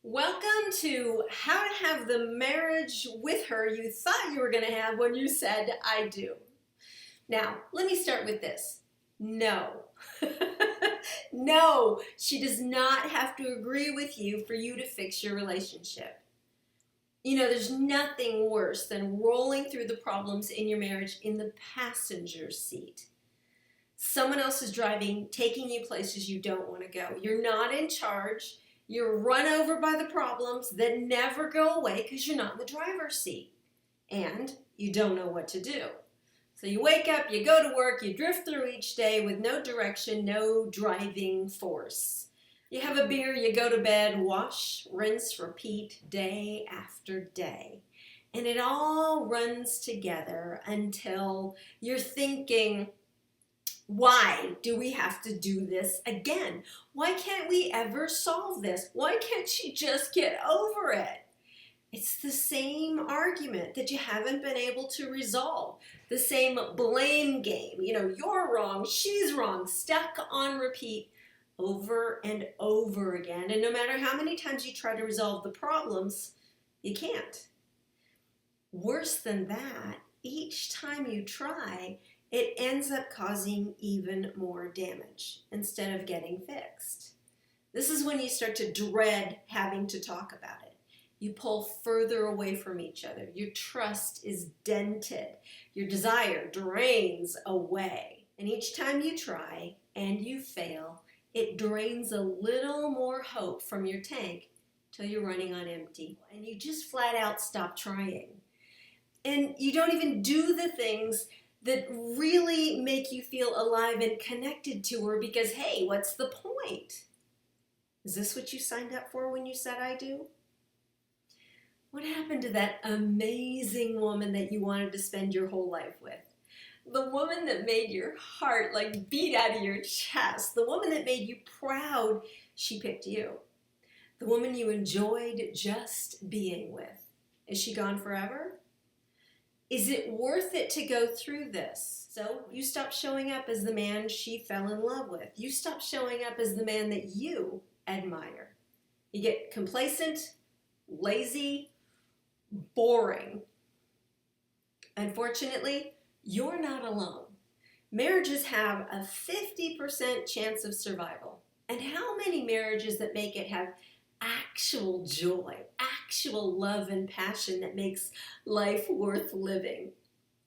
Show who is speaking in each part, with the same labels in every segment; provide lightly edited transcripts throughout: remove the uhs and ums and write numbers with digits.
Speaker 1: Welcome to how to have the marriage with her you thought you were going to have when you said, I do. Now, let me start with this. No. No, she does not have to agree with you for you to fix your relationship. You know, there's nothing worse than rolling through the problems in your marriage in the passenger seat. Someone else is driving, taking you places you don't want to go. You're not in charge. You're run over by the problems that never go away because you're not in the driver's seat. And you don't know what to do. So you wake up, you go to work, you drift through each day with no direction, no driving force. You have a beer, you go to bed, wash, rinse, repeat, day after day. And it all runs together until you're thinking, why do we have to do this again? Why can't we ever solve this? Why can't she just get over it? It's the same argument that you haven't been able to resolve. The same blame game. You know, you're wrong, she's wrong, stuck on repeat over and over again. And no matter how many times you try to resolve the problems, you can't. Worse than that, each time you try, it ends up causing even more damage instead of getting fixed. This is when you start to dread having to talk about it. You pull further away from each other. Your trust is dented. Your desire drains away. And each time you try and you fail, it drains a little more hope from your tank till you're running on empty. And you just flat out stop trying. And you don't even do the things that really make you feel alive and connected to her because, hey, what's the point? Is this what you signed up for when you said I do? What happened to that amazing woman that you wanted to spend your whole life with? The woman that made your heart like beat out of your chest. The woman that made you proud she picked you. The woman you enjoyed just being with. Is she gone forever? Is it worth it to go through this? So you stop showing up as the man she fell in love with. You stop showing up as the man that you admire. You get complacent, lazy, boring. Unfortunately, you're not alone. Marriages have a 50% chance of survival. And how many marriages that make it have actual joy, actual love and passion that makes life worth living?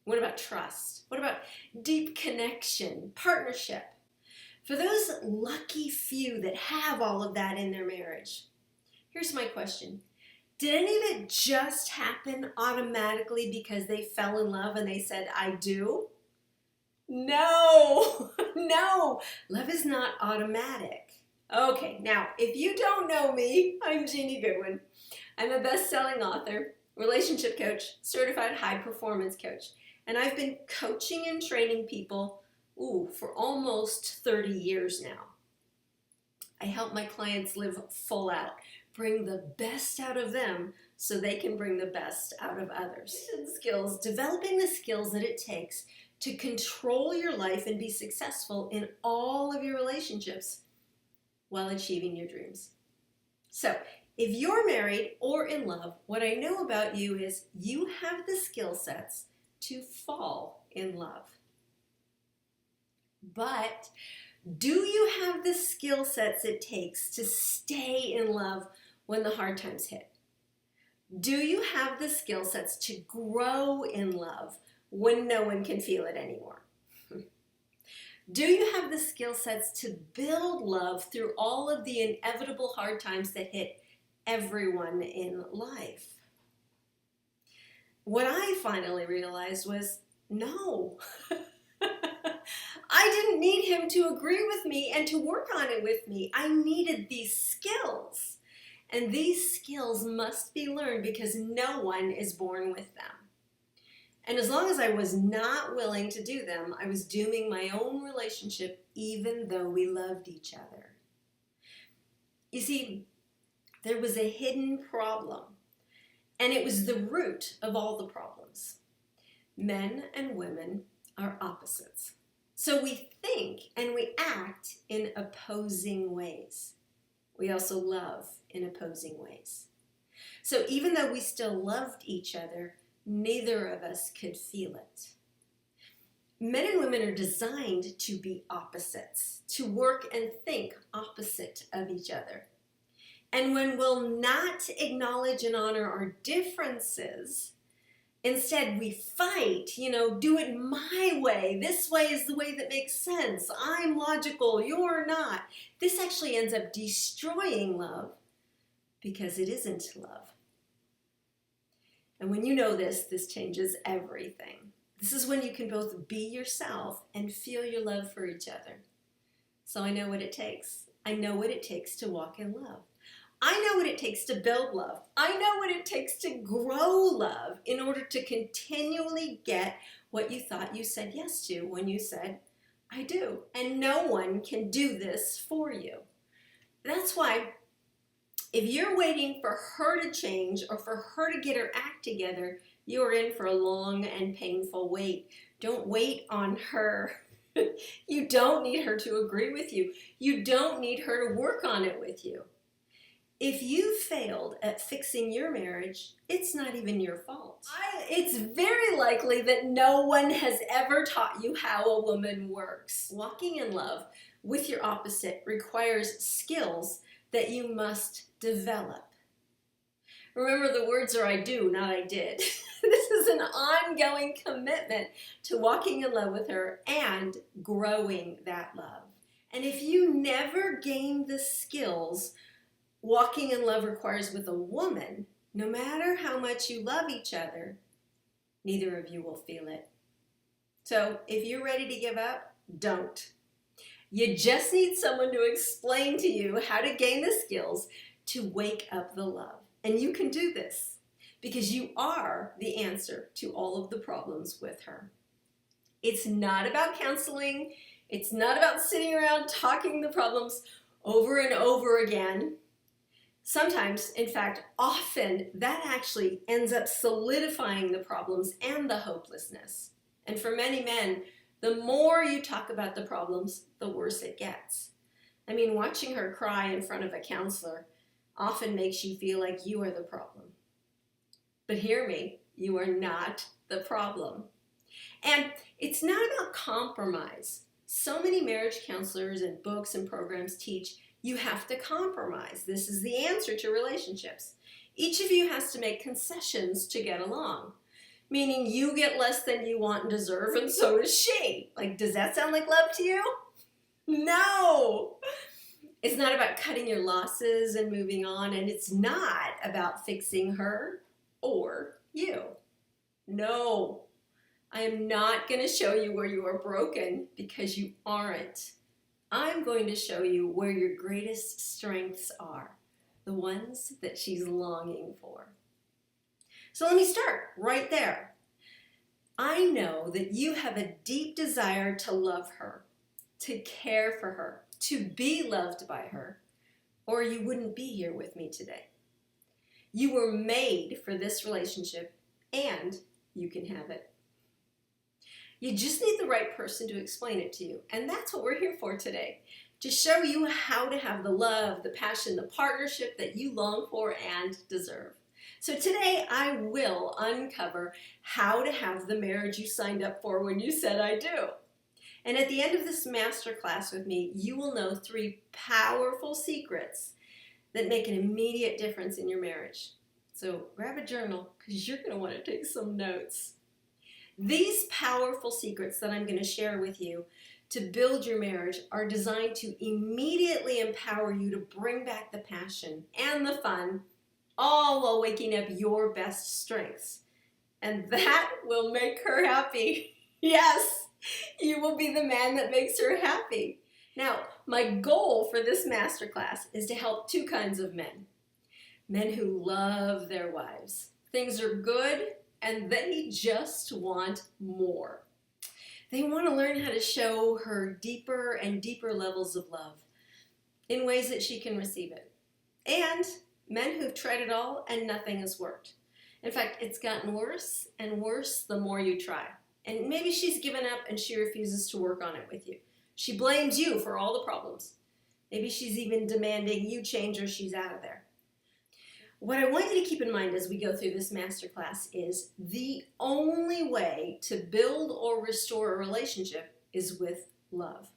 Speaker 1: What about trust? What about deep connection, partnership? For those lucky few that have all of that in their marriage, here's my question. Did any of it just happen automatically because they fell in love and they said, I do? No, no, love is not automatic. Okay, now, if you don't know me, I'm Genie Goodwin. I'm a best-selling author, relationship coach, certified high-performance coach, and I've been coaching and training people, for almost 30 years now. I help my clients live full out, bring the best out of them so they can bring the best out of others. Skills, developing the skills that it takes to control your life and be successful in all of your relationships while achieving your dreams. So, if you're married or in love, what I know about you is you have the skill sets to fall in love. But do you have the skill sets it takes to stay in love when the hard times hit? Do you have the skill sets to grow in love when no one can feel it anymore? Do you have the skill sets to build love through all of the inevitable hard times that hit everyone in life? What I finally realized was, no. I didn't need him to agree with me and to work on it with me. I needed these skills. And these skills must be learned because no one is born with them. And as long as I was not willing to do them, I was dooming my own relationship even though we loved each other. You see, there was a hidden problem, and it was the root of all the problems. Men and women are opposites. So we think and we act in opposing ways. We also love in opposing ways. So even though we still loved each other, neither of us could feel it. Men and women are designed to be opposites, to work and think opposite of each other. And when we'll not acknowledge and honor our differences, instead we fight, do it my way. This way is the way that makes sense. I'm logical, you're not. This actually ends up destroying love because it isn't love. And when you know this, this changes everything. This is when you can both be yourself and feel your love for each other. So I know what it takes. I know what it takes to walk in love. I know what it takes to build love. I know what it takes to grow love in order to continually get what you thought you said yes to when you said, I do. And no one can do this for you. That's why if you're waiting for her to change or for her to get her act together, you are in for a long and painful wait. Don't wait on her. You don't need her to agree with you. You don't need her to work on it with you. If you failed at fixing your marriage, it's not even your fault. It's very likely that no one has ever taught you how a woman works. Walking in love with your opposite requires skills that you must develop. Remember, the words are I do, not I did. This is an ongoing commitment to walking in love with her and growing that love. And if you never gain the skills walking in love requires with a woman, no matter how much you love each other, neither of you will feel it. So if you're ready to give up, don't. You just need someone to explain to you how to gain the skills to wake up the love. And you can do this because you are the answer to all of the problems with her. It's not about counseling. It's not about sitting around talking the problems over and over again. Sometimes, in fact, often, that actually ends up solidifying the problems and the hopelessness. And for many men, the more you talk about the problems, the worse it gets. I mean, watching her cry in front of a counselor often makes you feel like you are the problem. But hear me, you are not the problem. And it's not about compromise. So many marriage counselors and books and programs teach you have to compromise. This is the answer to relationships. Each of you has to make concessions to get along, meaning you get less than you want and deserve, and so does she. Like, does that sound like love to you? No. It's not about cutting your losses and moving on, and it's not about fixing her or you. No. I am not going to show you where you are broken because you aren't. I'm going to show you where your greatest strengths are, the ones that she's longing for. So let me start right there. I know that you have a deep desire to love her, to care for her, to be loved by her, or you wouldn't be here with me today. You were made for this relationship, and you can have it. You just need the right person to explain it to you. And that's what we're here for today, to show you how to have the love, the passion, the partnership that you long for and deserve. So today I will uncover how to have the marriage you signed up for when you said I do. And at the end of this masterclass with me, you will know 3 powerful secrets that make an immediate difference in your marriage. So grab a journal because you're going to want to take some notes. These powerful secrets that I'm going to share with you to build your marriage are designed to immediately empower you to bring back the passion and the fun, all while waking up your best strengths. And that will make her happy. Yes, you will be the man that makes her happy. Now, my goal for this masterclass is to help 2 kinds of men. Men who love their wives. Things are good, and they just want more. They want to learn how to show her deeper and deeper levels of love in ways that she can receive it. And men who've tried it all and nothing has worked. In fact, it's gotten worse and worse the more you try. And maybe she's given up and she refuses to work on it with you. She blames you for all the problems. Maybe she's even demanding you change or she's out of there. What I want you to keep in mind as we go through this masterclass is the only way to build or restore a relationship is with love.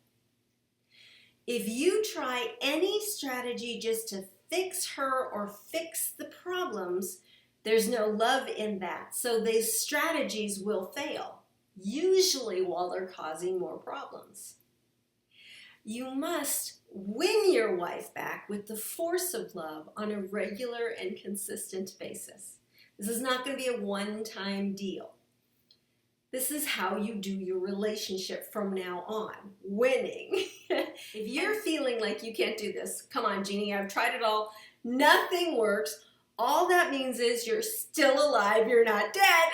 Speaker 1: If you try any strategy just to fix her or fix the problems, there's no love in that. So these strategies will fail, usually while they're causing more problems. You must win your wife back with the force of love on a regular and consistent basis. This is not going to be a one-time deal. This is how you do your relationship from now on, winning. If you're feeling like you can't do this, come on, Genie, I've tried it all. Nothing works. All that means is you're still alive, you're not dead.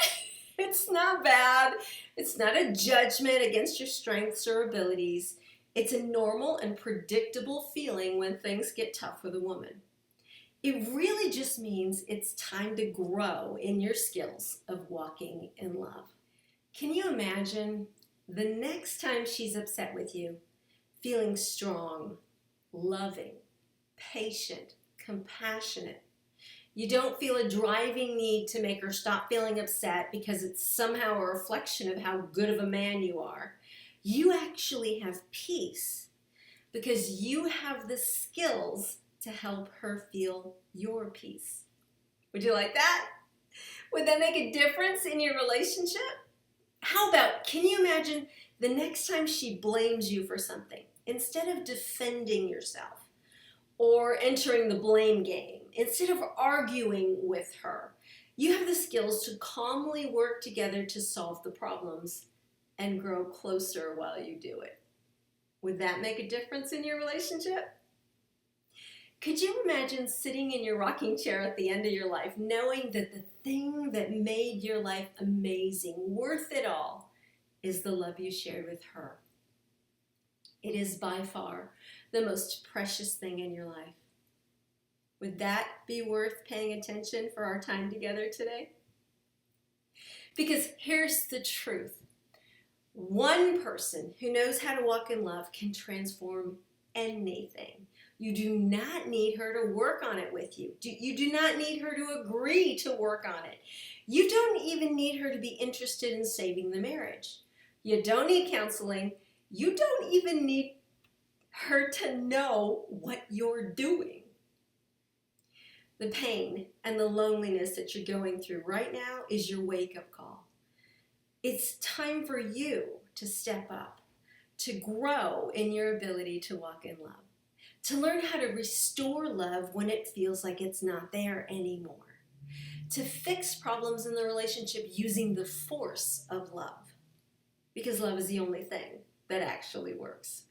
Speaker 1: It's not bad. It's not a judgment against your strengths or abilities. It's a normal and predictable feeling when things get tough with a woman. It really just means it's time to grow in your skills of walking in love. Can you imagine the next time she's upset with you, feeling strong, loving, patient, compassionate? You don't feel a driving need to make her stop feeling upset because it's somehow a reflection of how good of a man you are. You actually have peace because you have the skills to help her feel your peace. Would you like that? Would that make a difference in your relationship? How about, can you imagine the next time she blames you for something, instead of defending yourself or entering the blame game, instead of arguing with her, you have the skills to calmly work together to solve the problems and grow closer while you do it. Would that make a difference in your relationship? Could you imagine sitting in your rocking chair at the end of your life, knowing that the thing that made your life amazing, worth it all, is the love you shared with her? It is by far the most precious thing in your life. Would that be worth paying attention for our time together today? Because here's the truth. One person who knows how to walk in love can transform anything. You do not need her to work on it with you. You do not need her to agree to work on it. You don't even need her to be interested in saving the marriage. You don't need counseling. You don't even need her to know what you're doing. The pain and the loneliness that you're going through right now is your wake-up call. It's time for you to step up, to grow in your ability to walk in love, to learn how to restore love when it feels like it's not there anymore, to fix problems in the relationship using the force of love, because love is the only thing that actually works.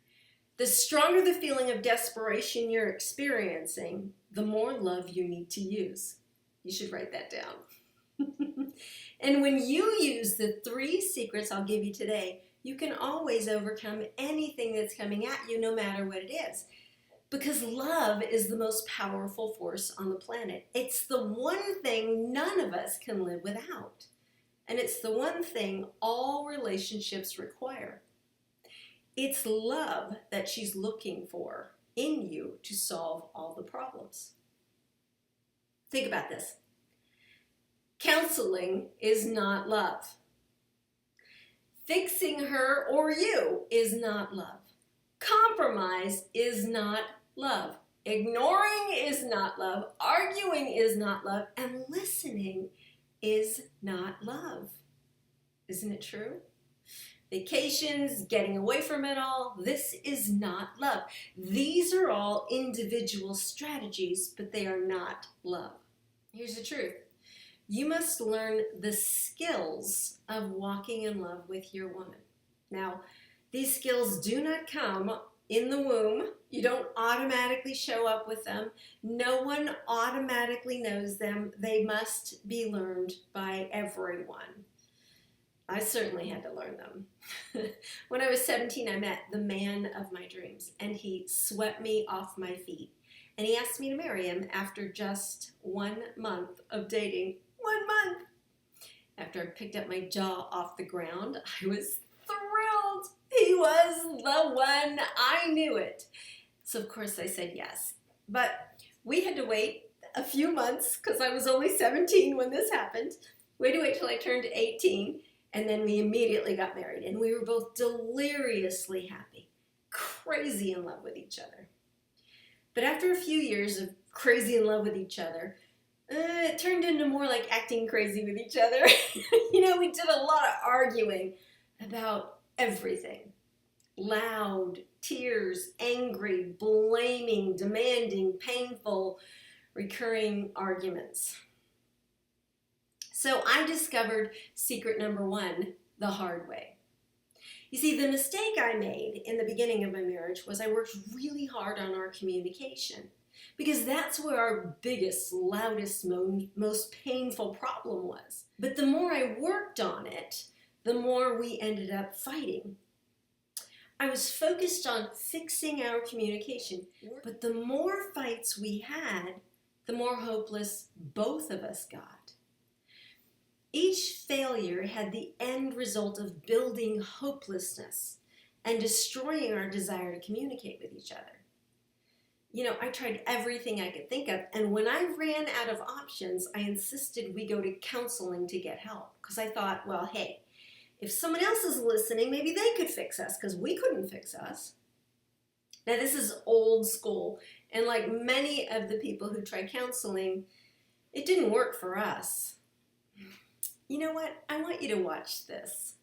Speaker 1: The stronger the feeling of desperation you're experiencing, the more love you need to use. You should write that down. And when you use the 3 secrets I'll give you today, you can always overcome anything that's coming at you, no matter what it is. Because love is the most powerful force on the planet. It's the one thing none of us can live without. And it's the one thing all relationships require. It's love that she's looking for in you to solve all the problems. Think about this. Counseling is not love. Fixing her or you is not love. Compromise is not love. Ignoring is not love. Arguing is not love. And listening is not love. Isn't it true? Vacations, getting away from it all, this is not love. These are all individual strategies, but they are not love. Here's the truth. You must learn the skills of walking in love with your woman. Now, these skills do not come in the womb. You don't automatically show up with them. No one automatically knows them. They must be learned by everyone. I certainly had to learn them. When I was 17, I met the man of my dreams, and he swept me off my feet. And he asked me to marry him after just 1 month of dating. 1 month! After I picked up my jaw off the ground, I was thrilled. He was the one. I knew it. So, of course, I said yes. But we had to wait a few months, because I was only 17 when this happened. We had to wait till I turned 18, and then we immediately got married. And we were both deliriously happy, crazy in love with each other. But after a few years of crazy in love with each other, it turned into more like acting crazy with each other. We did a lot of arguing about everything. Loud, tears, angry, blaming, demanding, painful, recurring arguments. So I discovered secret number 1 the hard way. You see, the mistake I made in the beginning of my marriage was I worked really hard on our communication, because that's where our biggest, loudest, most painful problem was. But the more I worked on it, the more we ended up fighting. I was focused on fixing our communication, but the more fights we had, the more hopeless both of us got. Each failure had the end result of building hopelessness and destroying our desire to communicate with each other. I tried everything I could think of, and when I ran out of options, I insisted we go to counseling to get help, because I thought, well, hey, if someone else is listening, maybe they could fix us, because we couldn't fix us. Now, this is old school, and like many of the people who tried counseling, it didn't work for us. You know what? I want you to watch this.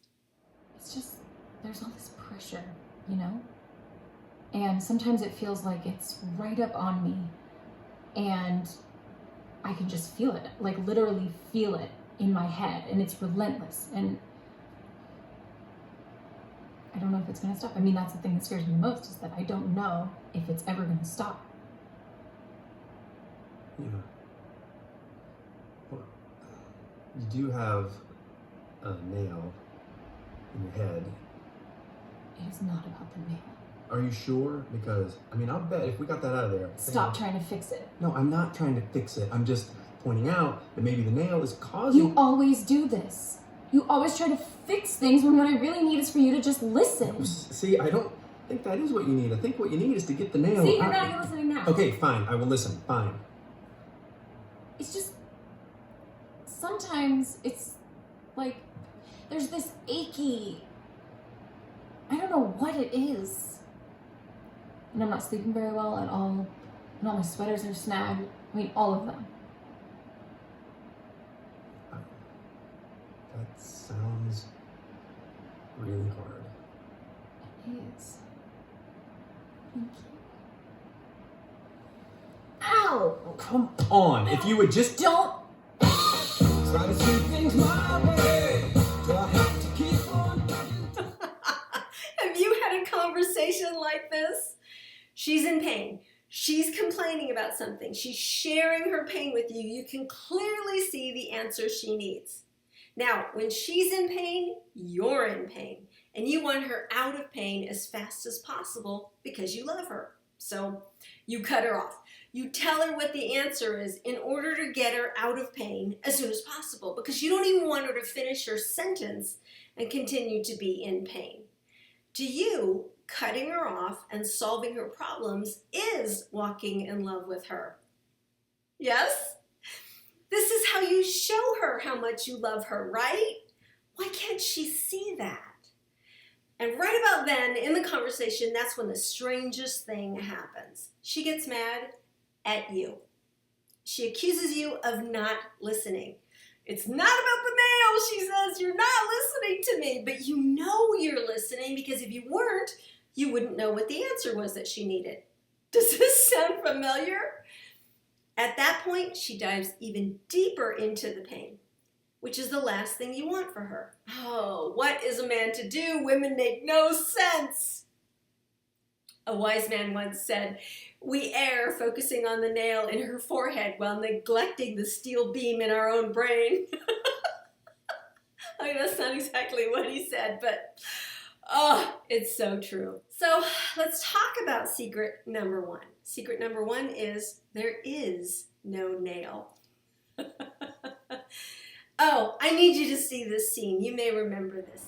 Speaker 2: It's just, there's all this pressure, And sometimes it feels like it's right up on me, and I can just feel it, like literally feel it in my head, and it's relentless, and I don't know if it's going to stop. I mean, that's the thing that scares me most, is that I don't know if it's ever going to stop.
Speaker 3: Yeah. Well, you do have a nail in your head.
Speaker 2: It is not about the nail.
Speaker 3: Are you sure? Because, I'll bet if we got that out of there...
Speaker 2: Stop trying to fix it.
Speaker 3: No, I'm not trying to fix it. I'm just pointing out that maybe the nail is causing...
Speaker 2: You always do this. You always try to fix things when what I really need is for you to just listen.
Speaker 3: See, I don't think that is what you need. I think what you need is to get the nail out.
Speaker 2: See, you're not even listening now.
Speaker 3: Okay, fine. I will listen. Fine.
Speaker 2: It's just... Sometimes it's like there's this achy... I don't know what it is. And I'm not sleeping very well at all. And all my sweaters are snagged. All of them.
Speaker 3: That sounds really hard.
Speaker 2: It is. Thank you. Ow!
Speaker 3: Oh, come on. If you would just...
Speaker 2: Don't!
Speaker 3: Try to see things my way. Do I have to keep on?
Speaker 1: Have you had a conversation like this? She's in pain. She's complaining about something. She's sharing her pain with you. You can clearly see the answer she needs. Now, when she's in pain, you're in pain. And you want her out of pain as fast as possible because you love her. So you cut her off. You tell her what the answer is in order to get her out of pain as soon as possible, because you don't even want her to finish her sentence and continue to be in pain. To you, cutting her off and solving her problems is walking in love with her. Yes? This is how you show her how much you love her, right? Why can't she see that? And right about then, in the conversation, that's when the strangest thing happens. She gets mad at you. She accuses you of not listening. It's not about the nail, she says. You're not listening to me. But you know you're listening, because if you weren't, you wouldn't know what the answer was that she needed. Does this sound familiar? At that point, she dives even deeper into the pain, which is the last thing you want for her. Oh, what is a man to do? Women make no sense. A wise man once said, "We err focusing on the nail in her forehead while neglecting the steel beam in our own brain." That's not exactly what he said, but it's so true. So let's talk about secret number 1. Secret number 1 is there is no nail. Oh, I need you to see this scene. You may remember this.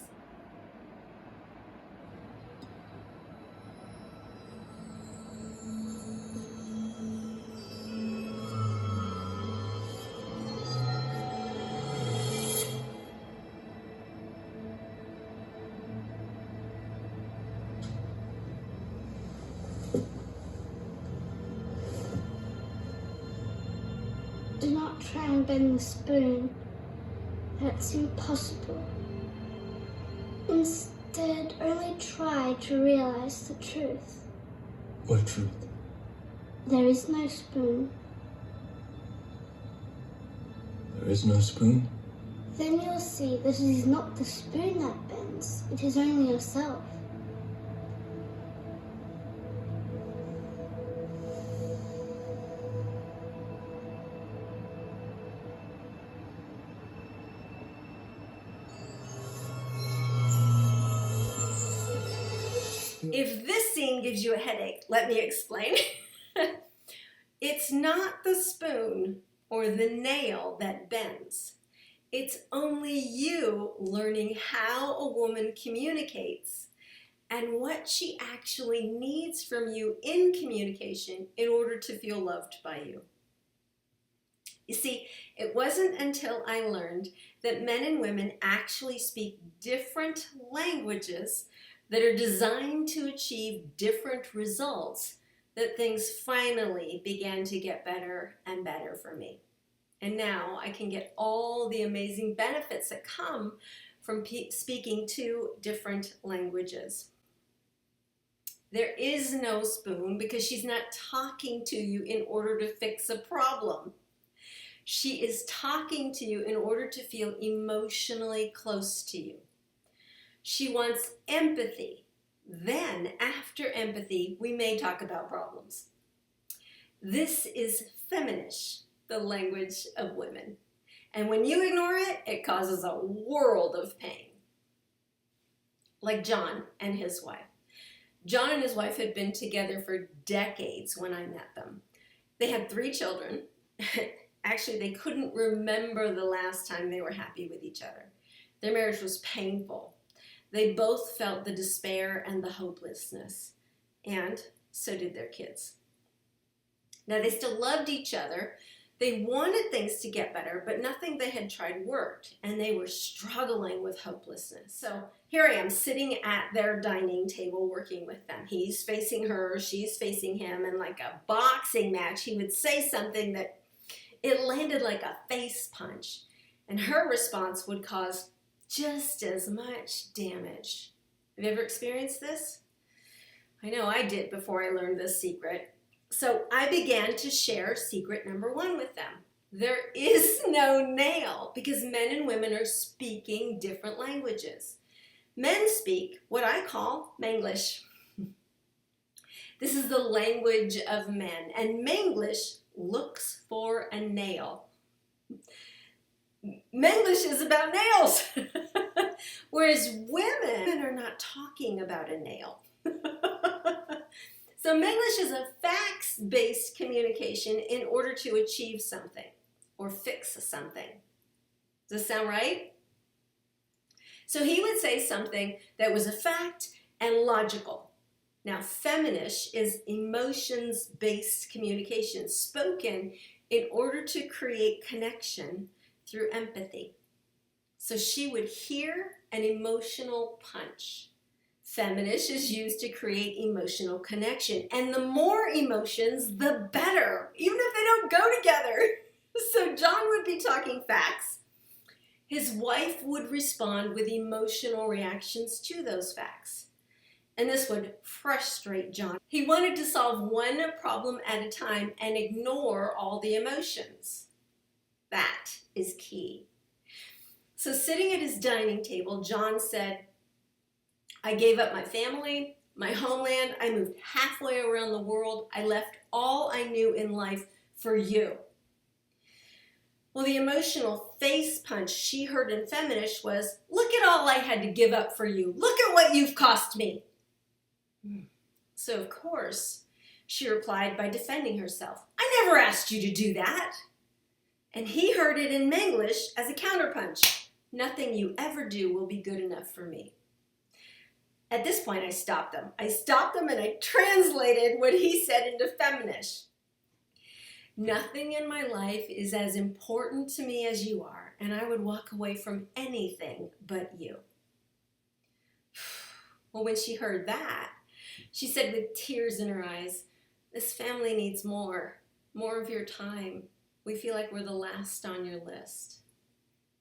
Speaker 4: Do not try and bend the spoon. That's impossible. Instead, only try to realize the truth.
Speaker 3: What truth?
Speaker 4: There is no spoon.
Speaker 3: There is no spoon?
Speaker 4: Then you'll see that it is not the spoon that bends, it is only yourself.
Speaker 1: If this scene gives you a headache, let me explain. It's not the spoon or the nail that bends. It's only you learning how a woman communicates and what she actually needs from you in communication in order to feel loved by you. You see, it wasn't until I learned that men and women actually speak different languages that are designed to achieve different results that things finally began to get better and better for me. And now I can get all the amazing benefits that come from speaking two different languages. There is no spoon because she's not talking to you in order to fix a problem. She is talking to you in order to feel emotionally close to you. She wants empathy. Then, after empathy, we may talk about problems. This is feminish, the language of women. And when you ignore it, it causes a world of pain. Like John and his wife. John and his wife had been together for decades when I met them. They had 3 children. Actually, they couldn't remember the last time they were happy with each other. Their marriage was painful. They both felt the despair and the hopelessness, and so did their kids. Now, they still loved each other. They wanted things to get better, but nothing they had tried worked, and they were struggling with hopelessness. So here I am sitting at their dining table working with them. He's facing her, she's facing him, and like a boxing match, he would say something that it landed like a face punch, and her response would cause just as much damage. Have you ever experienced this? I know I did before I learned this secret. So I began to share secret number 1 with them. There is no nail because men and women are speaking different languages. Men speak what I call Manglish. This is the language of men, and Manglish looks for a nail. Manglish is about nails, whereas women are not talking about a nail. So Manglish is a facts-based communication in order to achieve something or fix something. Does this sound right? So he would say something that was a fact and logical. Now, feminish is emotions-based communication spoken in order to create connection through empathy. So she would hear an emotional punch. Feminish is used to create emotional connection. And the more emotions, the better, even if they don't go together. So John would be talking facts. His wife would respond with emotional reactions to those facts. And this would frustrate John. He wanted to solve one problem at a time and ignore all the emotions. That is key. So sitting at his dining table, John said, I gave up my family, my homeland. I moved halfway around the world. I left all I knew in life for you. Well, the emotional face punch she heard in feminish was, look at all I had to give up for you. Look at what you've cost me. So, of course, she replied by defending herself. I never asked you to do that. And he heard it in Manglish as a counterpunch. Nothing you ever do will be good enough for me. At this point, I stopped them. And I translated what he said into feminish. Nothing in my life is as important to me as you are, and I would walk away from anything but you. Well, when she heard that, she said with tears in her eyes, this family needs more of your time, we feel like we're the last on your list.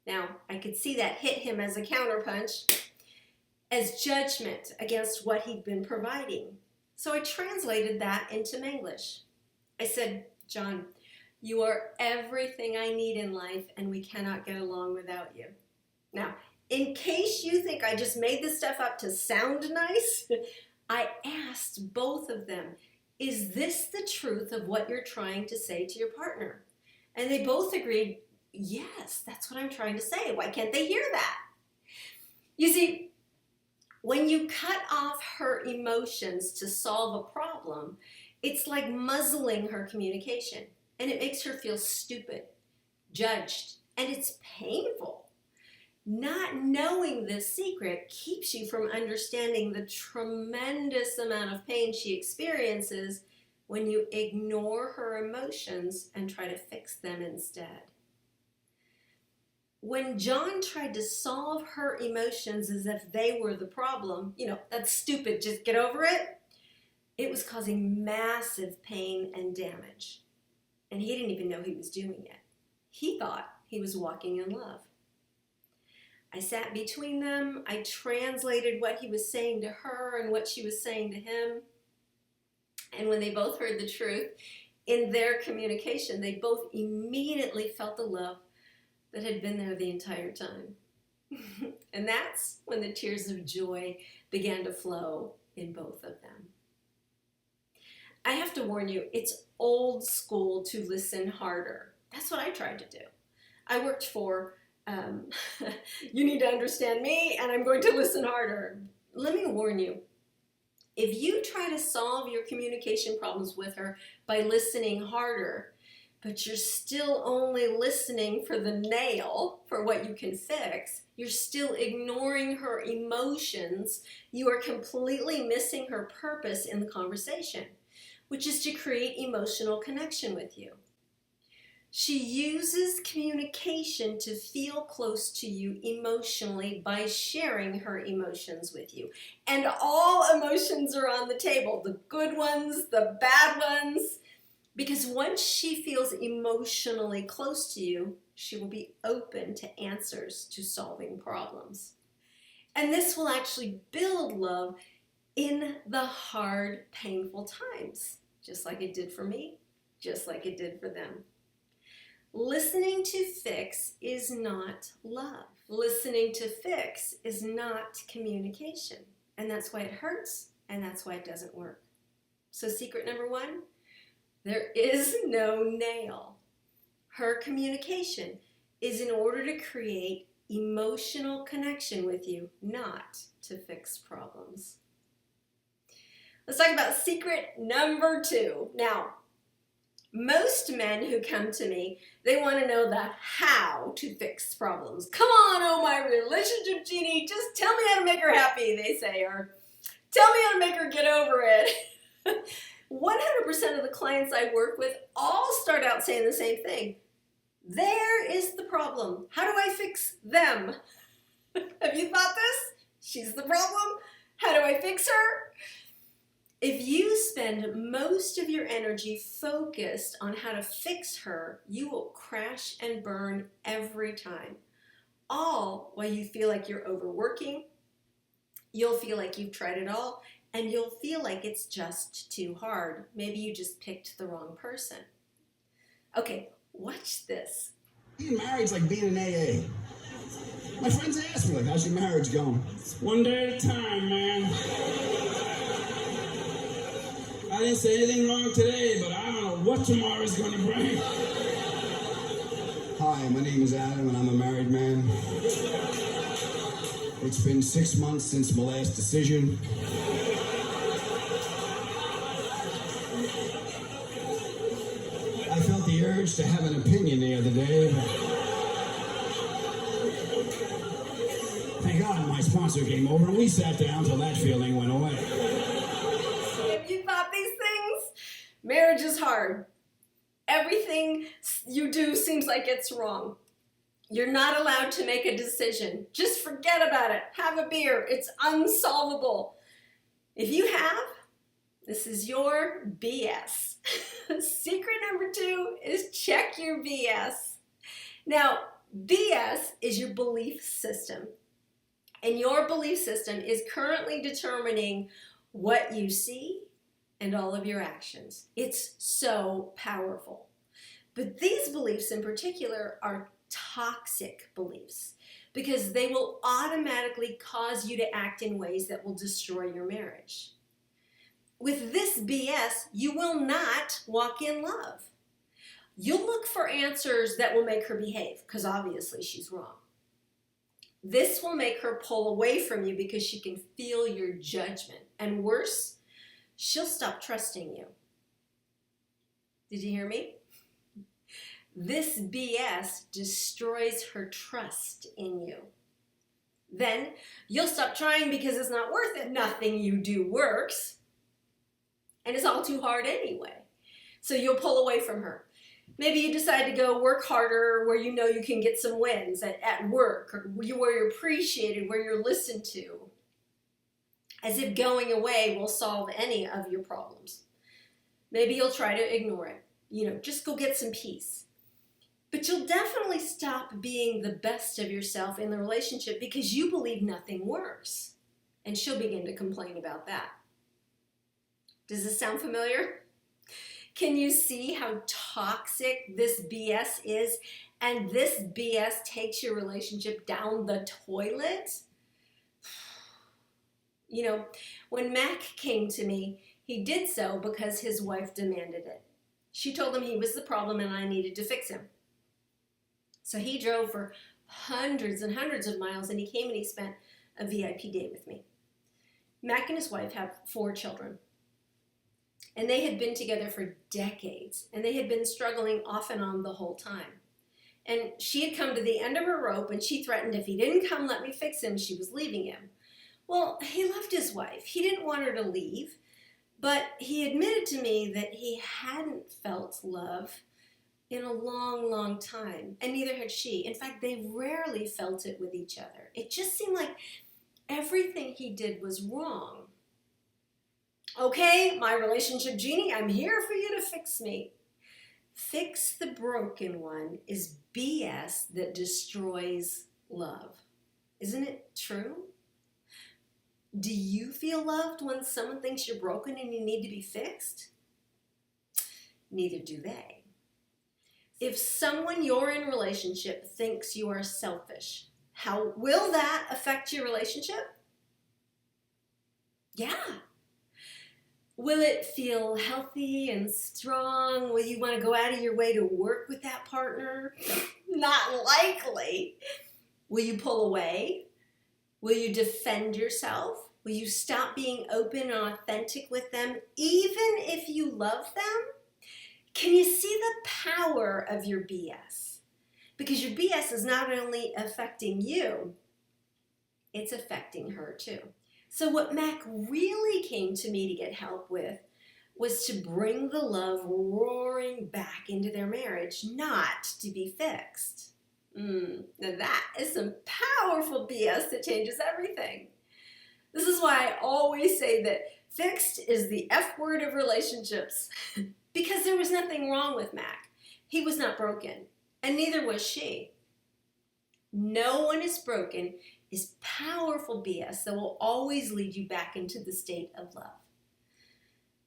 Speaker 1: Now, I could see that hit him as a counterpunch, as judgment against what he'd been providing. So I translated that into Manglish. I said, John, you are everything I need in life, and we cannot get along without you. Now, in case you think I just made this stuff up to sound nice, I asked both of them, is this the truth of what you're trying to say to your partner? And they both agreed, yes, that's what I'm trying to say. Why can't they hear that? You see, when you cut off her emotions to solve a problem, it's like muzzling her communication, and it makes her feel stupid, judged, and it's painful. Not knowing this secret keeps you from understanding the tremendous amount of pain she experiences when you ignore her emotions and try to fix them instead. When John tried to solve her emotions as if they were the problem, that's stupid, just get over it, it was causing massive pain and damage. And he didn't even know he was doing it. He thought he was walking in love. I sat between them. I translated what he was saying to her and what she was saying to him. And when they both heard the truth in their communication, they both immediately felt the love that had been there the entire time. And that's when the tears of joy began to flow in both of them. I have to warn you, it's old school to listen harder. That's what I tried to do. I worked for you need to understand me, and I'm going to listen harder. Let me warn you, if you try to solve your communication problems with her by listening harder, but you're still only listening for the nail, for what you can fix, you're still ignoring her emotions, you are completely missing her purpose in the conversation, which is to create emotional connection with you. She uses communication to feel close to you emotionally by sharing her emotions with you. And all emotions are on the table, the good ones, the bad ones, because once she feels emotionally close to you, she will be open to answers to solving problems. And this will actually build love in the hard, painful times, just like it did for me, just like it did for them. Listening to fix is not love. Listening to fix is not communication. And that's why it hurts, and that's why it doesn't work. So secret number 1, there is no nail. Her communication is in order to create emotional connection with you, not to fix problems. Let's talk about secret number 2. Now, most men who come to me, they want to know the how to fix problems. Come on, oh my relationship genie, just tell me how to make her happy, they say, or tell me how to make her get over it. 100% of the clients I work with all start out saying the same thing. There is the problem. How do I fix them? Have you thought this? She's the problem. How do I fix her? If you spend most of your energy focused on how to fix her, you will crash and burn every time. All while you feel like you're overworking, you'll feel like you've tried it all, and you'll feel like it's just too hard. Maybe you just picked the wrong person. Okay, watch this.
Speaker 5: Being married's like being in AA. My friends ask me, like, how's your marriage going? One day at a time, man. I didn't say anything wrong today, but I don't know what tomorrow's going to bring. Hi, my name is Adam, and I'm a married man. It's been 6 months since my last decision. I felt the urge to have an opinion the other day. Thank God my sponsor came over, and we sat down till that feeling went away.
Speaker 1: If you thought these things, marriage is hard. Everything you do seems like it's wrong. You're not allowed to make a decision. Just forget about it. Have a beer. It's unsolvable. If you have, This is your BS. Secret number 2 is check your BS. Now, BS is your belief system. And your belief system is currently determining what you see and all of your actions. It's so powerful. But these beliefs in particular are toxic beliefs because they will automatically cause you to act in ways that will destroy your marriage. With this BS, you will not walk in love. You'll look for answers that will make her behave because obviously she's wrong. This will make her pull away from you because she can feel your judgment. And worse, she'll stop trusting you. Did you hear me? This BS destroys her trust in you. Then you'll stop trying because it's not worth it. Nothing you do works. And it's all too hard anyway. So you'll pull away from her. Maybe you decide to go work harder where you know you can get some wins at work, or where you're appreciated, where you're listened to, as if going away will solve any of your problems. Maybe you'll try to ignore it. Just go get some peace. But you'll definitely stop being the best of yourself in the relationship because you believe nothing works. And she'll begin to complain about that. Does this sound familiar? Can you see how toxic this BS is? And this BS takes your relationship down the toilet? When Mac came to me, he did so because his wife demanded it. She told him he was the problem and I needed to fix him. So he drove for hundreds and hundreds of miles and he came and he spent a VIP day with me. Mac and his wife have 4 children. And they had been together for decades, and they had been struggling off and on the whole time. And she had come to the end of her rope, and she threatened if he didn't come let me fix him, she was leaving him. Well, he loved his wife. He didn't want her to leave, but he admitted to me that he hadn't felt love in a long, long time, and neither had she. In fact, they rarely felt it with each other. It just seemed like everything he did was wrong. Okay, my relationship genie, I'm here for you to fix me. Fix the broken one is BS that destroys love. Isn't it true? Do you feel loved when someone thinks you're broken and you need to be fixed? Neither do they. If someone you're in a relationship thinks you are selfish, how will that affect your relationship? Yeah. Will it feel healthy and strong? Will you want to go out of your way to work with that partner? Not likely. Will you pull away? Will you defend yourself? Will you stop being open and authentic with them even if you love them? Can you see the power of your BS? Because your BS is not only affecting you, it's affecting her too. So what Mac really came to me to get help with was to bring the love roaring back into their marriage, not to be fixed. Now that is some powerful BS that changes everything. This is why I always say that fixed is the F word of relationships. Because there was nothing wrong with Mac. He was not broken, and neither was she. No one is broken is powerful BS that will always lead you back into the state of love.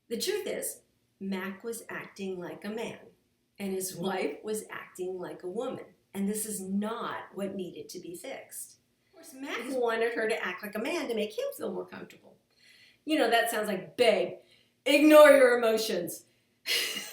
Speaker 1: The truth is, Mac was acting like a man, and his wife was acting like a woman, and this is not what needed to be fixed. Of course, Mac wanted her to act like a man to make him feel more comfortable. That sounds like, babe, ignore your emotions.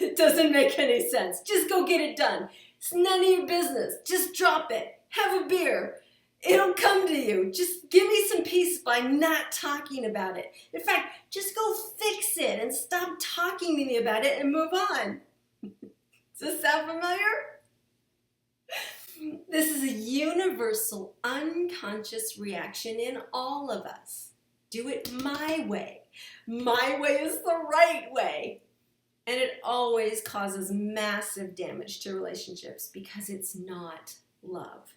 Speaker 1: It doesn't make any sense. Just go get it done. It's none of your business. Just drop it. Have a beer. It'll come to you. Just give me some peace by not talking about it. In fact, just go fix it and stop talking to me about it and move on. Does this sound familiar? This is a universal, unconscious reaction in all of us. Do it my way. My way is the right way. And it always causes massive damage to relationships because it's not love.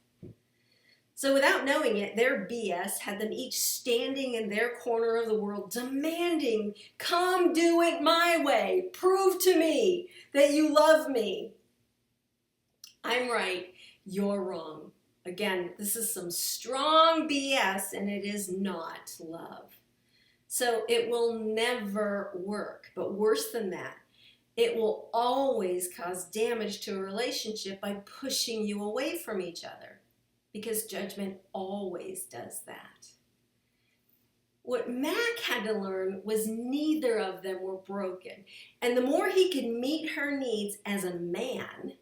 Speaker 1: So without knowing it, their BS had them each standing in their corner of the world demanding, come do it my way. Prove to me that you love me. I'm right, you're wrong. Again, this is some strong BS and it is not love. So it will never work. But worse than that, it will always cause damage to a relationship by pushing you away from each other. Because judgment always does that. What Mac had to learn was neither of them were broken. And the more he could meet her needs as a man,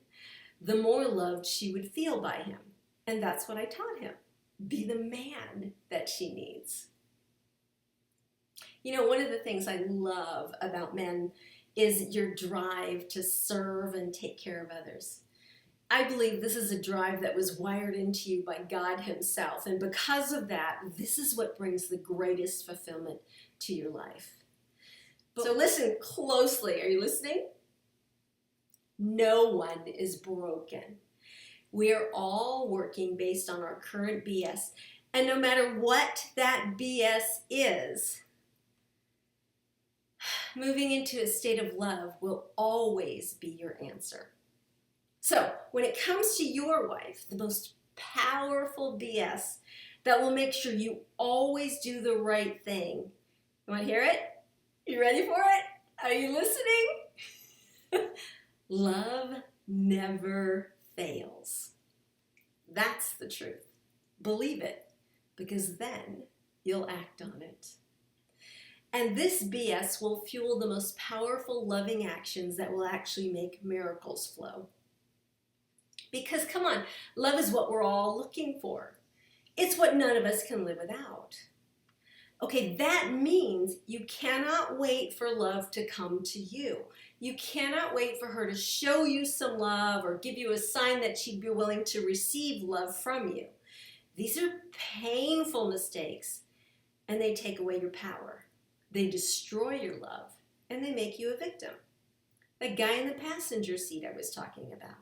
Speaker 1: the more loved she would feel by him. And that's what I taught him. Be the man that she needs. You know, one of the things I love about men is your drive to serve and take care of others. I believe this is a drive that was wired into you by God himself. And because of that, this is what brings the greatest fulfillment to your life. So listen closely. Are you listening? No one is broken. We are all working based on our current BS. And no matter what that BS is, moving into a state of love will always be your answer. So, when it comes to your wife, the most powerful BS that will make sure you always do the right thing. You want to hear it? You ready for it? Are you listening? Love never fails. That's the truth. Believe it, because then you'll act on it. And this BS will fuel the most powerful loving actions that will actually make miracles flow. Because, come on, love is what we're all looking for. It's what none of us can live without. Okay, that means you cannot wait for love to come to you. You cannot wait for her to show you some love or give you a sign that she'd be willing to receive love from you. These are painful mistakes, and they take away your power. They destroy your love, and they make you a victim. The guy in the passenger seat I was talking about.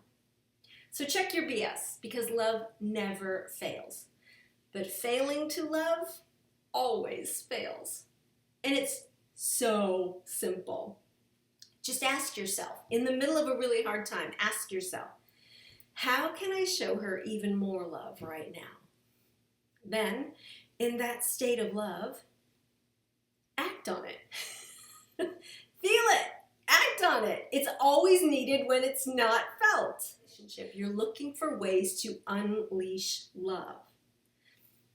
Speaker 1: So check your BS, because love never fails. But failing to love always fails. And it's so simple. Just ask yourself, in the middle of a really hard time, ask yourself, how can I show her even more love right now? Then, in that state of love, act on it. Feel it. Act on it. It's always needed when it's not felt. You're looking for ways to unleash love.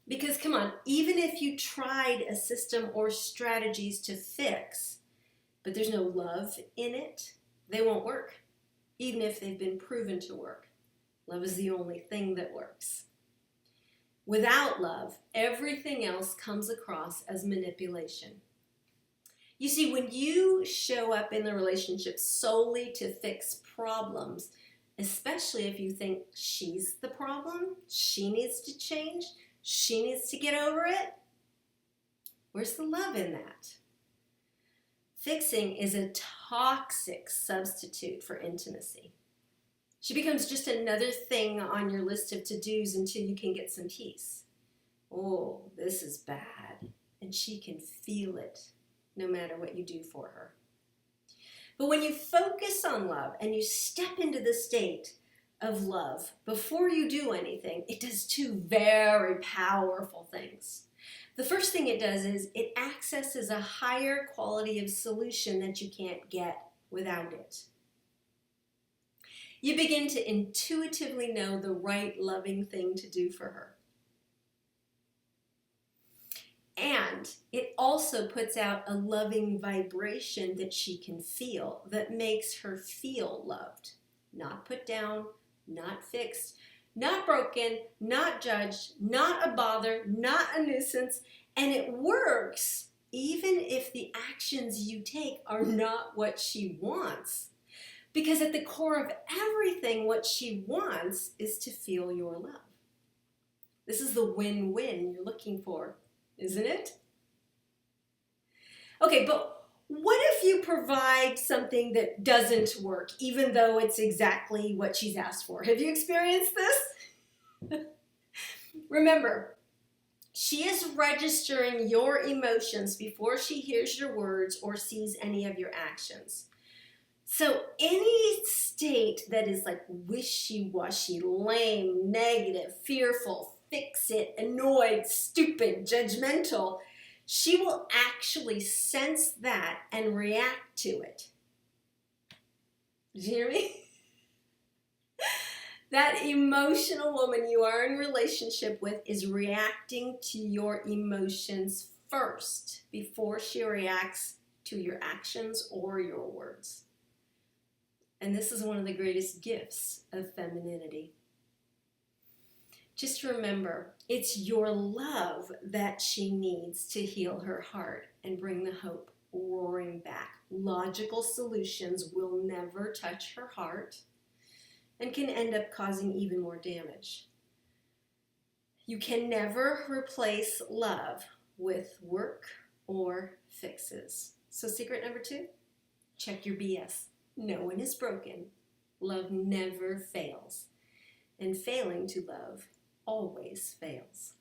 Speaker 1: Because, come on, even if you tried a system or strategies to fix, but there's no love in it, they won't work, even if they've been proven to work. Love is the only thing that works. Without love, everything else comes across as manipulation. You see, when you show up in the relationship solely to fix problems, especially if you think she's the problem, she needs to change, she needs to get over it, where's the love in that? Fixing is a toxic substitute for intimacy. She becomes just another thing on your list of to-dos until you can get some peace. Oh, this is bad. And she can feel it no matter what you do for her. But when you focus on love and you step into the state of love before you do anything, it does two very powerful things. The first thing it does is it accesses a higher quality of solution that you can't get without it. You begin to intuitively know the right loving thing to do for her. And it also puts out a loving vibration that she can feel, that makes her feel loved. Not put down, not fixed, not broken, not judged, not a bother, not a nuisance. And it works even if the actions you take are not what she wants. Because at the core of everything, what she wants is to feel your love. This is the win-win you're looking for, isn't it? Okay, but what if you provide something that doesn't work, even though it's exactly what she's asked for? Have you experienced this? Remember, she is registering your emotions before she hears your words or sees any of your actions. So any state that is like wishy-washy, lame, negative, fearful, fix it, annoyed, stupid, judgmental, she will actually sense that and react to it. Did you hear me? That emotional woman you are in relationship with is reacting to your emotions first before she reacts to your actions or your words. And this is one of the greatest gifts of femininity. Just remember, it's your love that she needs to heal her heart and bring the hope roaring back. Logical solutions will never touch her heart and can end up causing even more damage. You can never replace love with work or fixes. So secret number 2, check your BS. No one is broken. Love never fails. And failing to love always fails.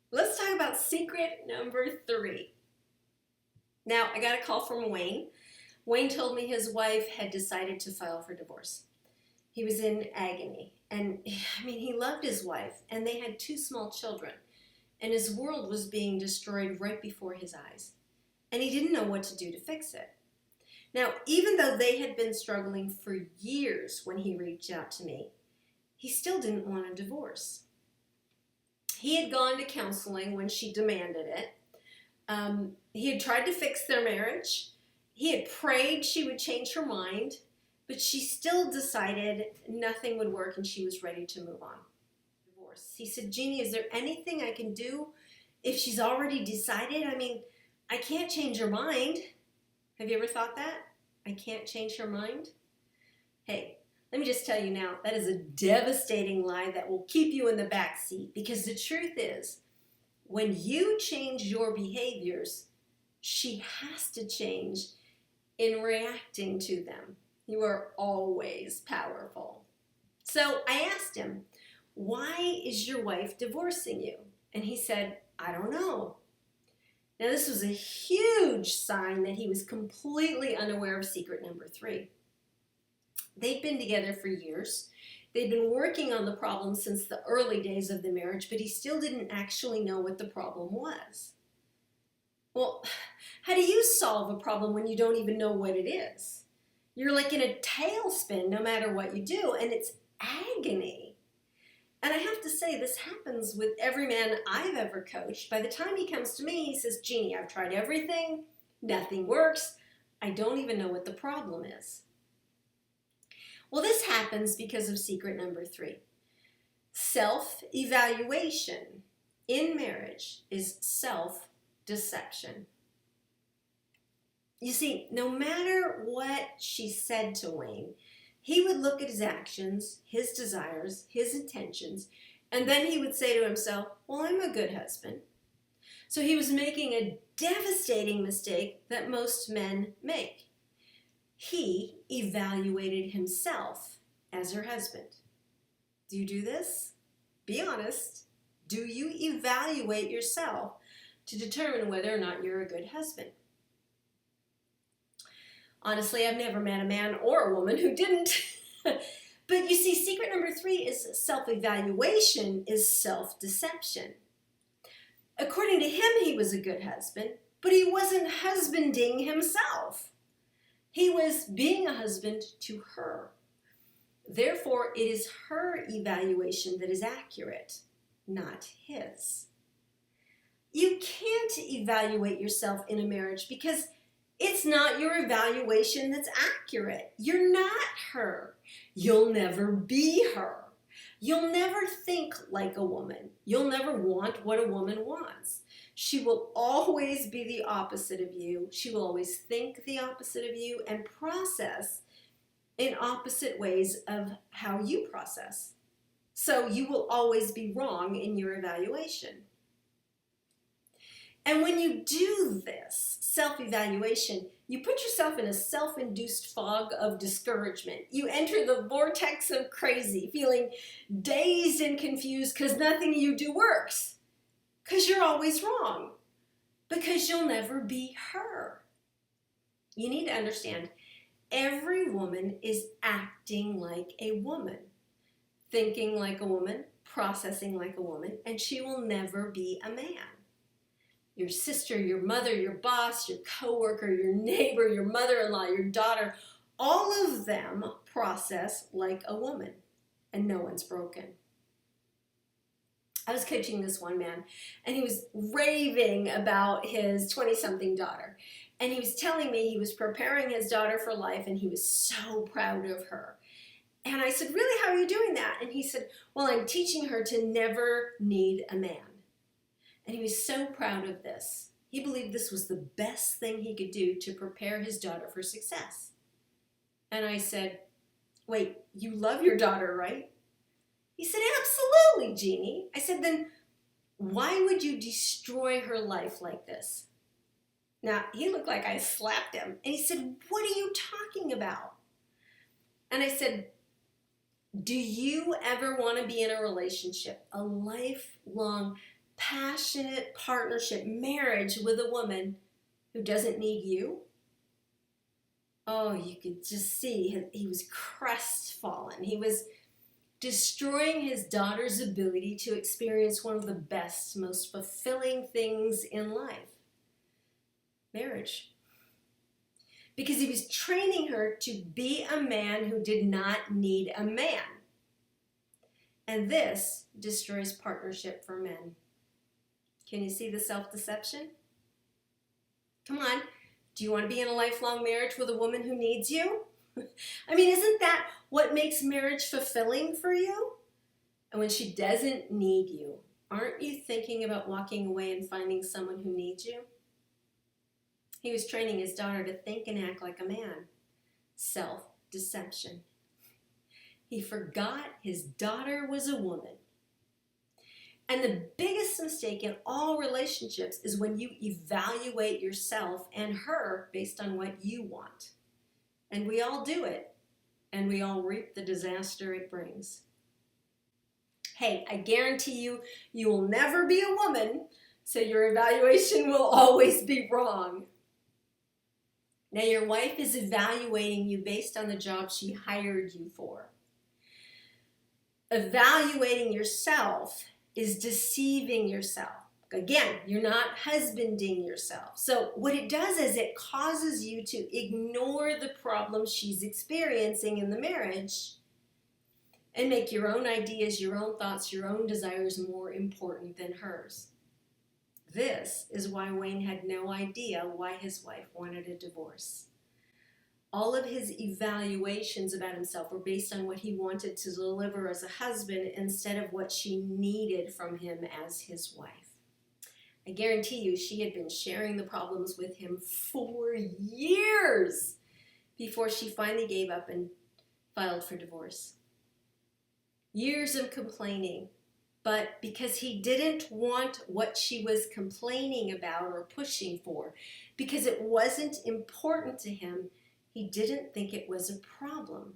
Speaker 1: Let's talk about secret number 3. Now, I got a call from Wayne. Wayne told me his wife had decided to file for divorce. He was in agony. And he loved his wife, and they had 2 small children. And his world was being destroyed right before his eyes. And he didn't know what to do to fix it. Now, even though they had been struggling for years when he reached out to me, he still didn't want a divorce. He had gone to counseling when she demanded it. He had tried to fix their marriage. He had prayed she would change her mind, but she still decided nothing would work and she was ready to move on. Divorce. He said, Jeannie, is there anything I can do if she's already decided? I can't change her mind. Have you ever thought that? I can't change her mind? Hey, let me just tell you now, that is a devastating lie that will keep you in the back seat, because the truth is, when you change your behaviors, she has to change in reacting to them. You are always powerful. So I asked him, why is your wife divorcing you? And he said, I don't know. Now, this was a huge sign that he was completely unaware of secret number 3. They'd been together for years. They'd been working on the problem since the early days of the marriage, but he still didn't actually know what the problem was. Well, how do you solve a problem when you don't even know what it is? You're like in a tailspin no matter what you do, and it's agony. And I have to say, this happens with every man I've ever coached. By the time he comes to me, he says, Jeannie, I've tried everything. Nothing works. I don't even know what the problem is. Well, this happens because of secret number 3. Self-evaluation in marriage is self-deception. You see, no matter what she said to Wayne, he would look at his actions, his desires, his intentions, and then he would say to himself, well, I'm a good husband. So he was making a devastating mistake that most men make. He evaluated himself as her husband. Do you do this? Be honest. Do you evaluate yourself to determine whether or not you're a good husband? Honestly, I've never met a man or a woman who didn't. But you see, secret number 3 is self-evaluation is self-deception. According to him, he was a good husband, but he wasn't husbanding himself. He was being a husband to her. Therefore, it is her evaluation that is accurate, not his. You can't evaluate yourself in a marriage because it's not your evaluation that's accurate. You're not her. You'll never be her. You'll never think like a woman. You'll never want what a woman wants. She will always be the opposite of you. She will always think the opposite of you and process in opposite ways of how you process. So you will always be wrong in your evaluation. And when you do this self-evaluation, You put yourself in a self-induced fog of discouragement. You enter the vortex of crazy, feeling dazed and confused because nothing you do works. Because you're always wrong. Because you'll never be her. You need to understand, every woman is acting like a woman, thinking like a woman, processing like a woman, and she will never be a man. Your sister, your mother, your boss, your coworker, your neighbor, your mother-in-law, your daughter, all of them process like a woman, and no one's broken. I was coaching this one man, and he was raving about his 20-something daughter. And he was telling me he was preparing his daughter for life, and he was so proud of her. And I said, really, how are you doing that? And he said, well, I'm teaching her to never need a man. And he was so proud of this. He believed this was the best thing he could do to prepare his daughter for success. And I said, wait, you love your daughter, right? He said, absolutely, Genie. I said, then why would you destroy her life like this? Now, he looked like I slapped him. And he said, what are you talking about? And I said, do you ever want to be in a relationship, a lifelong, passionate partnership, marriage with a woman who doesn't need you? Oh, you could just see he was crestfallen. He was destroying his daughter's ability to experience one of the best, most fulfilling things in life. Marriage. Because he was training her to be a man who did not need a man. And this destroys partnership for men. Can you see the self-deception? Come on, do you want to be in a lifelong marriage with a woman who needs you? I mean, isn't that what makes marriage fulfilling for you? And when she doesn't need you, aren't you thinking about walking away and finding someone who needs you? He was training his daughter to think and act like a man. Self-deception. He forgot his daughter was a woman. And the biggest mistake in all relationships is when you evaluate yourself and her based on what you want. And we all do it, and we all reap the disaster it brings. Hey, I guarantee you, you will never be a woman, so your evaluation will always be wrong. Now, your wife is evaluating you based on the job she hired you for. Evaluating yourself is deceiving yourself. Again, you're not husbanding yourself. So what it does is it causes you to ignore the problems she's experiencing in the marriage and make your own ideas, your own thoughts, your own desires more important than hers. This is why Wayne had no idea why his wife wanted a divorce. All of his evaluations about himself were based on what he wanted to deliver as a husband instead of what she needed from him as his wife. I guarantee you she had been sharing the problems with him for years before she finally gave up and filed for divorce. Years of complaining, but because he didn't want what she was complaining about or pushing for, because it wasn't important to him, he didn't think it was a problem.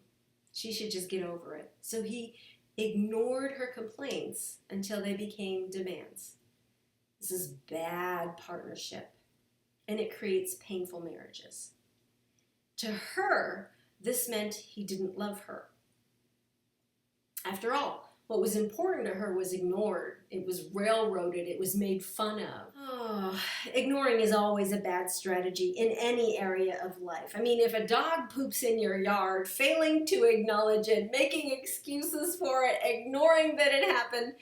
Speaker 1: She should just get over it. So he ignored her complaints until they became demands. This is bad partnership, and it creates painful marriages. To her, this meant he didn't love her. After all, what was important to her was ignored. It was railroaded. It was made fun of. Oh, ignoring is always a bad strategy in any area of life. I mean, if a dog poops in your yard, failing to acknowledge it, making excuses for it, ignoring that it happened,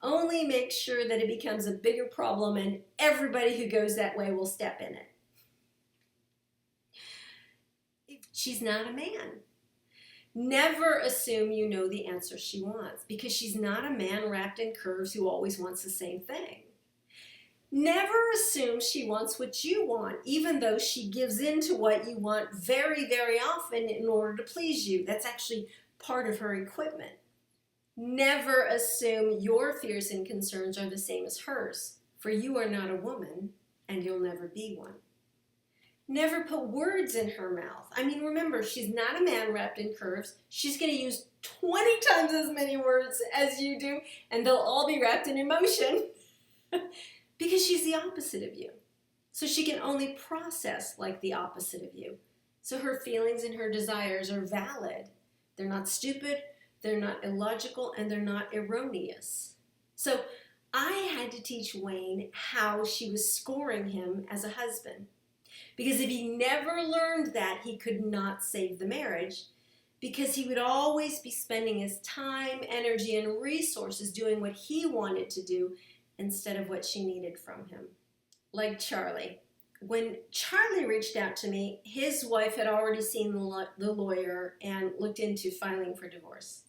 Speaker 1: only make sure that it becomes a bigger problem and everybody who goes that way will step in it. She's not a man. Never assume you know the answer she wants, because she's not a man wrapped in curves who always wants the same thing. Never assume she wants what you want, even though she gives in to what you want very, very often in order to please you. That's actually part of her equipment. Never assume your fears and concerns are the same as hers, for you are not a woman and you'll never be one. never put words in her mouth. I mean, remember, she's not a man wrapped in curves. She's going to use 20 times as many words as you do, and they'll all be wrapped in emotion because she's the opposite of you. So she can only process like the opposite of you. So her feelings and her desires are valid. They're not stupid, they're not illogical, and they're not erroneous. So I had to teach Wayne how she was scoring him as a husband. Because if he never learned that, he could not save the marriage, because he would always be spending his time, energy, and resources doing what he wanted to do instead of what she needed from him. Like Charlie. When Charlie reached out to me, his wife had already seen the lawyer and looked into filing for divorce.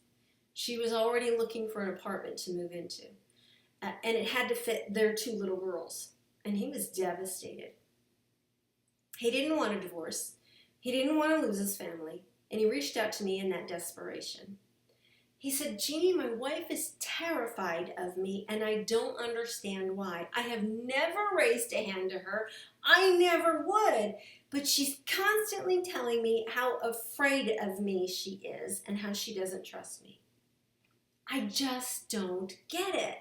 Speaker 1: She was already looking for an apartment to move into, and it had to fit their 2 little girls, and he was devastated. He didn't want a divorce. He didn't want to lose his family, and he reached out to me in that desperation. He said, Genie, my wife is terrified of me, and I don't understand why. I have never raised a hand to her. I never would. But she's constantly telling me how afraid of me she is and how she doesn't trust me. I just don't get it.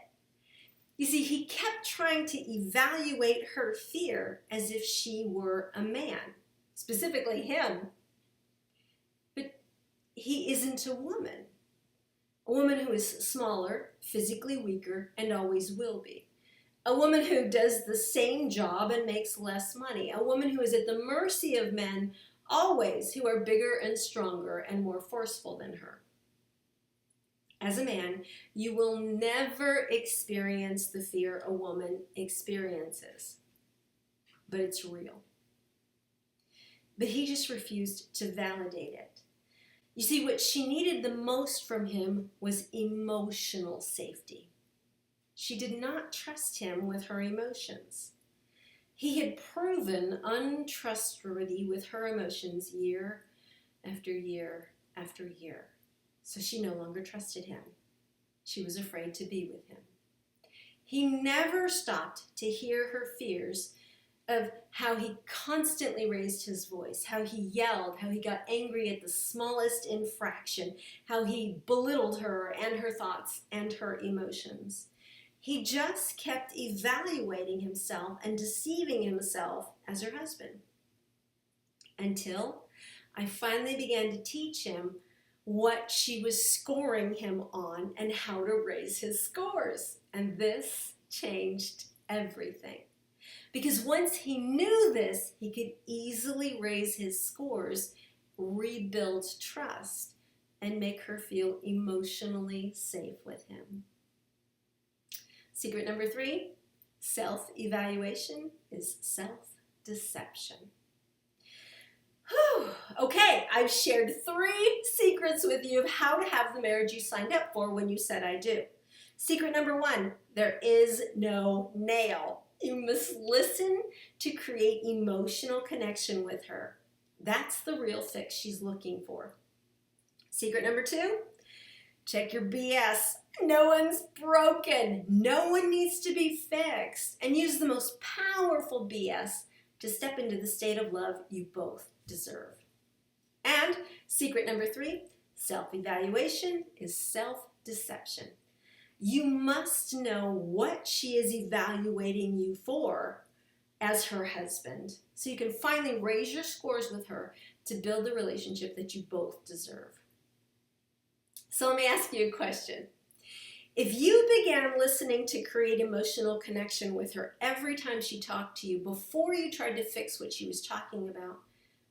Speaker 1: You see, he kept trying to evaluate her fear as if she were a man, specifically him. But he isn't a woman. A woman who is smaller, physically weaker, and always will be. A woman who does the same job and makes less money. A woman who is at the mercy of men always, who are bigger and stronger and more forceful than her. As a man, you will never experience the fear a woman experiences. But it's real. But he just refused to validate it. You see, what she needed the most from him was emotional safety. She did not trust him with her emotions. He had proven untrustworthy with her emotions year after year after year. So she no longer trusted him. She was afraid to be with him. He never stopped to hear her fears of how he constantly raised his voice, how he yelled, how he got angry at the smallest infraction, how he belittled her and her thoughts and her emotions. He just kept evaluating himself and deceiving himself as her husband. Until I finally began to teach him what she was scoring him on and how to raise his scores. And this changed everything. Because once he knew this, he could easily raise his scores, rebuild trust, and make her feel emotionally safe with him. Secret number 3, self-evaluation is self-deception. Okay, I've shared 3 secrets with you of how to have the marriage you signed up for when you said I do. Secret number 1, there is no nail. You must listen to create emotional connection with her. That's the real fix she's looking for. Secret number 2, check your BS. No one's broken. No one needs to be fixed. And use the most powerful BS to step into the state of love you both deserve. And secret number 3, self-evaluation is self-deception. You must know what she is evaluating you for as her husband, so you can finally raise your scores with her to build the relationship that you both deserve. So let me ask you a question. If you began listening to create emotional connection with her every time she talked to you before you tried to fix what she was talking about,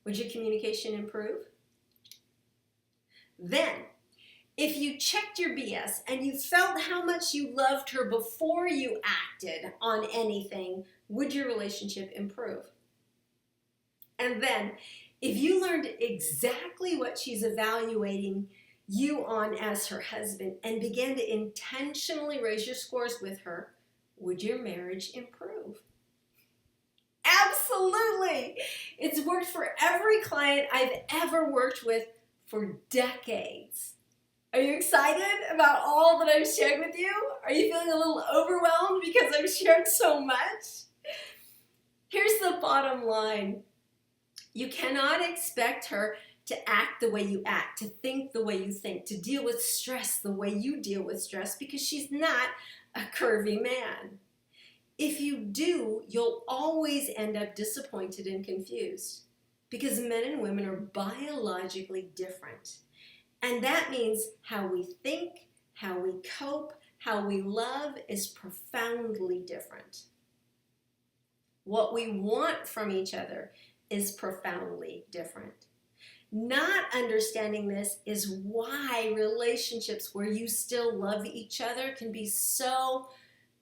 Speaker 1: would your communication improve? Then, if you checked your BS and you felt how much you loved her before you acted on anything, would your relationship improve? And then, if you learned exactly what she's evaluating you on as her husband and began to intentionally raise your scores with her, would your marriage improve? Absolutely! It's worked for every client I've ever worked with for decades. Are you excited about all that I've shared with you? Are you feeling a little overwhelmed because I've shared so much? Here's the bottom line. You cannot expect her to act the way you act, to think the way you think, to deal with stress the way you deal with stress, because she's not a curvy man. If you do, you'll always end up disappointed and confused, because men and women are biologically different. And that means how we think, how we cope, how we love is profoundly different. What we want from each other is profoundly different. Not understanding this is why relationships where you still love each other can be so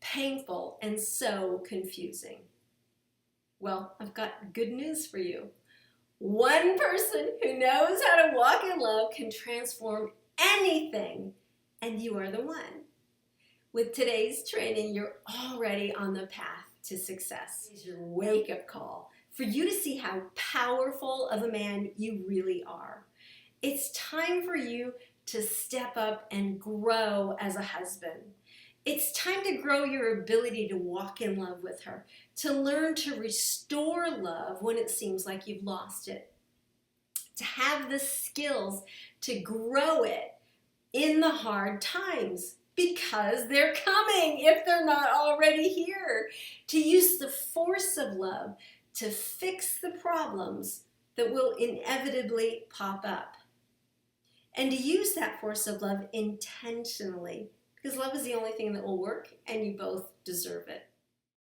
Speaker 1: painful and so confusing. Well, I've got good news for you. One person who knows how to walk in love can transform anything, and you are the one. With today's training, you're already on the path to success. It's your wake-up call for you to see how powerful of a man you really are. It's time for you to step up and grow as a husband. It's time to grow your ability to walk in love with her, to learn to restore love when it seems like you've lost it, to have the skills to grow it in the hard times, because they're coming if they're not already here, to use the force of love to fix the problems that will inevitably pop up, and to use that force of love intentionally, because love is the only thing that will work and you both deserve it.